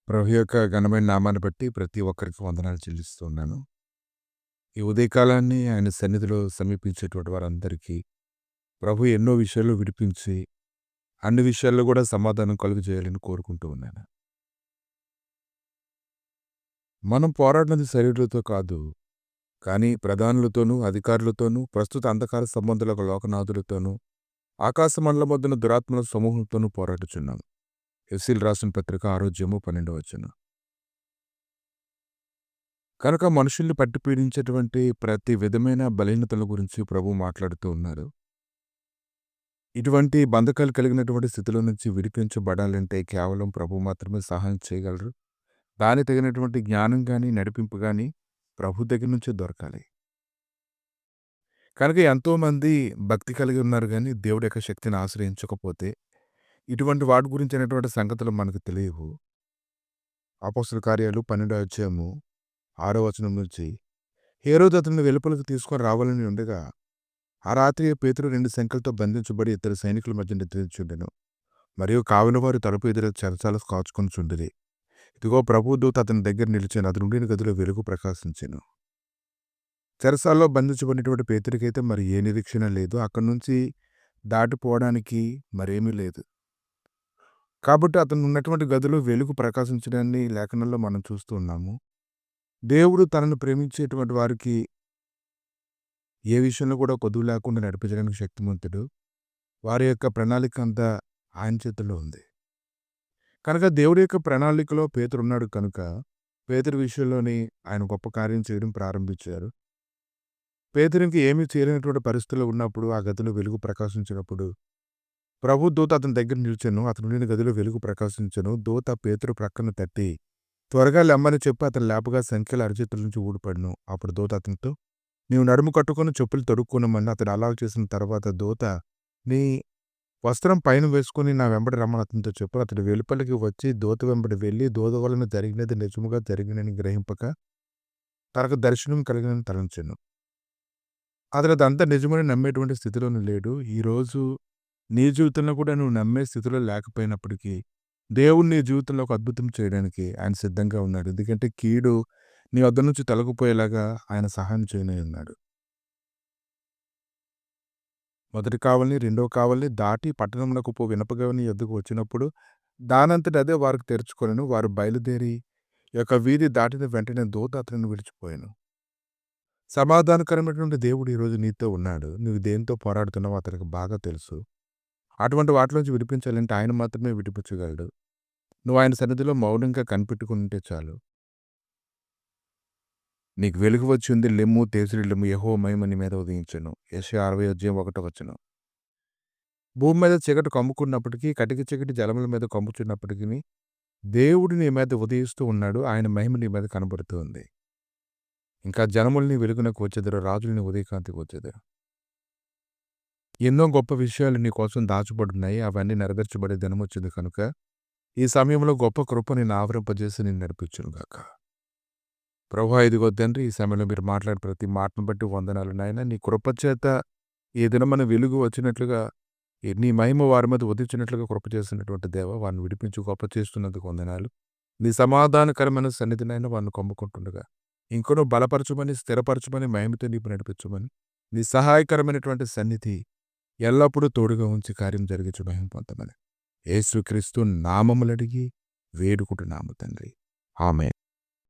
ప్రభు యొక్క ఘనమైన నామాన్ని బట్టి ప్రతి ఒక్కరికి వందనాలు చెల్లిస్తూ ఉన్నాను. ఈ ఉదయకాలాన్ని ఆయన సన్నిధిలో సమీపించేటువంటి వారందరికీ ప్రభు ఎన్నో విషయాల్లో విడిపించి, అన్ని విషయాల్లో కూడా సమాధానం కలుగజేయాలని కోరుకుంటూ ఉన్నాను. మనం పోరాడినది శరీరులతో కాదు, కానీ ప్రధానులతోనూ, అధికారులతోనూ, ప్రస్తుత అంధకార సంబంధుల లోకనాథులతోనూ, ఆకాశ మండలమొద్దన దురాత్మల సమూహంతోనూ పోరాడుచున్నాం. ఎఫెసీయులకు రాసిన పత్రిక 6:12. కనుక మనుషుల్ని పట్టి పీడించేటువంటి ప్రతి విధమైన బలహీనతల గురించి ప్రభువు మాట్లాడుతూ ఉన్నారు. ఇటువంటి బంధకాలు కలిగినటువంటి స్థితిలో నుంచి విడిపించబడాలంటే కేవలం ప్రభువు మాత్రమే సహాయం చేయగలరు. దానికి తగినటువంటి జ్ఞానం గాని, నడిపింపు గాని ప్రభు దగ్గర నుంచే దొరకాలి. కనుక ఎంతోమంది భక్తి కలిగి ఉన్నారు గాని దేవుడి యొక్క శక్తిని ఆశ్రయించకపోతే ఇటువంటి వాటి గురించినటువంటి సంగతులు మనకు తెలియవు. అపోస్తలుల కార్యాలు 12:6 నుంచి హేరోదు అతన్ని వెలుపలకు తీసుకొని రావాలని ఉండగా ఆ రాత్రి పేతురు 2 సంకెళ్లతో బంధించబడి ఇద్దరు సైనికుల మధ్య నిద్రించుండెను. మరియు కావలివారు తలుపు ఎదుట చెరసాల కాచుకొనుచుండిరి. ఇదిగో ప్రభువు దూత అతని దగ్గర నిలిచాను. అతని ఉండిన గదిలో వెలుగు ప్రకాశించెను. చెరసాల్లో బంధించబడినటువంటి పేతురికైతే మరి ఏ నిరీక్షణ లేదు. అక్కడి నుంచి దాటిపోవడానికి మరేమీ లేదు. కాబట్టి అతను ఉన్నటువంటి గదిలో వెలుగు ప్రకాశించడాన్ని లేఖనంలో మనం చూస్తూ ఉన్నాము. దేవుడు తనను ప్రేమించేటువంటి వారికి ఏ విషయంలో కూడా కొదువు లేకుండా నడిపించడానికి శక్తిమంతుడు. వారి యొక్క ప్రణాళిక అంతా ఆయన చేతుల్లో ఉంది. కనుక దేవుడి యొక్క ప్రణాళికలో పేతురు ఉన్నాడు కనుక పేతురు విషయంలోని ఆయన గొప్ప కార్యం చేయడం ప్రారంభించారు. పేతురుకి ఏమీ చేయలేనటువంటి పరిస్థితుల్లో ఉన్నప్పుడు ఆ గదిలో వెలుగు ప్రకాశించినప్పుడు ప్రభు దూత అతని దగ్గర నిలిచాను. అతను ఉండిన గదిలో వెలుగు ప్రకాశించను. దూత పేతురు ప్రక్కన తట్టి త్వరగా లెమ్మని చెప్పి అతను లేపగా సంఖ్యల అరచేతుల నుంచి ఊడిపడను. అప్పుడు దూత అతనితో నీవు నడుము కట్టుకొని చెప్పులు తొడుక్కునమని అతను అలాగ చేసిన తర్వాత దూత నీ వస్త్రం పైన వేసుకుని నా వెంబడి రమ్మని అతనితో చెప్పు. అతడు వెలుపలికి వచ్చి దూత వెంబడి వెళ్ళి దూత వలన జరిగినది నిజముగా జరిగినని గ్రహింపక తనకు దర్శనం కలిగినని తలంచెను. అతను అదంతా నిజమని నమ్మేటువంటి స్థితిలోనే లేడు. ఈరోజు నీ జీవితంలో కూడా నువ్వు నమ్మే స్థితిలో లేకపోయినప్పటికీ దేవుడు నీ జీవితంలో ఒక అద్భుతం చేయడానికి ఆయన సిద్ధంగా ఉన్నాడు. ఎందుకంటే కీడు నీ వద్ద నుంచి తొలగిపోయేలాగా ఆయన సహాయం చేయనే ఉన్నాడు. మొదటి కావలిని, రెండవ కావలిని దాటి పట్టణమునకు వినపగని యొద్దకు వచ్చినప్పుడు దానంతట అదే వారికి తెరుచుకొనెను. వారు బయలుదేరి యొక్క వీధి దాటిన వెంటనే దూత అతనిని విడిచిపోయాను. సమాధానకరమైనటువంటి దేవుడు ఈరోజు నీతో ఉన్నాడు. నువ్వు దేనితో పోరాడుతున్నావో అతనికి బాగా తెలుసు. అటువంటి వాటిలోంచి విడిపించాలంటే ఆయన మాత్రమే విడిపించగలడు. నువ్వు ఆయన సన్నిధిలో మౌనంగా కనిపెట్టుకుని ఉంటే చాలు. నీకు వెలుగు వచ్చింది, లెమ్ము తేజరిల్లెమ్ము, యెహోవా మహిమ నీ మీద ఉదయించెను. యెషయా 60:1 భూమి మీద చీకటి కమ్ముకున్నప్పటికీ, కటిక చీకటి జలముల మీద కమ్ముచున్నప్పటికీ దేవుడు నీ మీద ఉదయిస్తూ ఉన్నాడు. ఆయన మహిమ నీ మీద కనబడుతూ ఉంది. ఇంకా జనముల్ని వెలుగునకు వచ్చేదరు, రాజుల్ని ఉదయకాంతికి వచ్చేదరు. ఎన్నో గొప్ప విషయాలు నీ కోసం దాచబడున్నాయి. అవన్నీ నెరవేర్చబడే దినం వచ్చింది కనుక ఈ సమయంలో గొప్ప కృప నిన్ను ఆవరింపజేసి నిన్ను నడిపించునుగాక. ప్రభువా ఇదిగో తండ్రి, ఈ సమయంలో మీరు మాట్లాడే ప్రతి మాటను బట్టి వందనాలు నాయన. నీ కృపచేత ఈ దినమన వెలుగు వచ్చినట్లుగా నీ మహిమ వారి మీద ఉదించినట్లుగా కృప చేసినటువంటి దేవ వారిని విడిపించి గొప్ప చేస్తున్నందుకు వందనాలు. నీ సమాధానకరమైన సన్నిధినైనా వారిని కొమ్ముకుంటుండగా ఇంకొను బలపరచమని, స్థిరపరచమని, మహిమతో నీపు నడిపించమని, నీ సహాయకరమైనటువంటి సన్నిధి ఎల్లప్పుడూ తోడుగా ఉంచి కార్యం జరిగించి మహిమ పొందమని యేసుక్రీస్తు నామములడిగి వేడుకుంటున్నాము తండ్రి. ఆమేన్.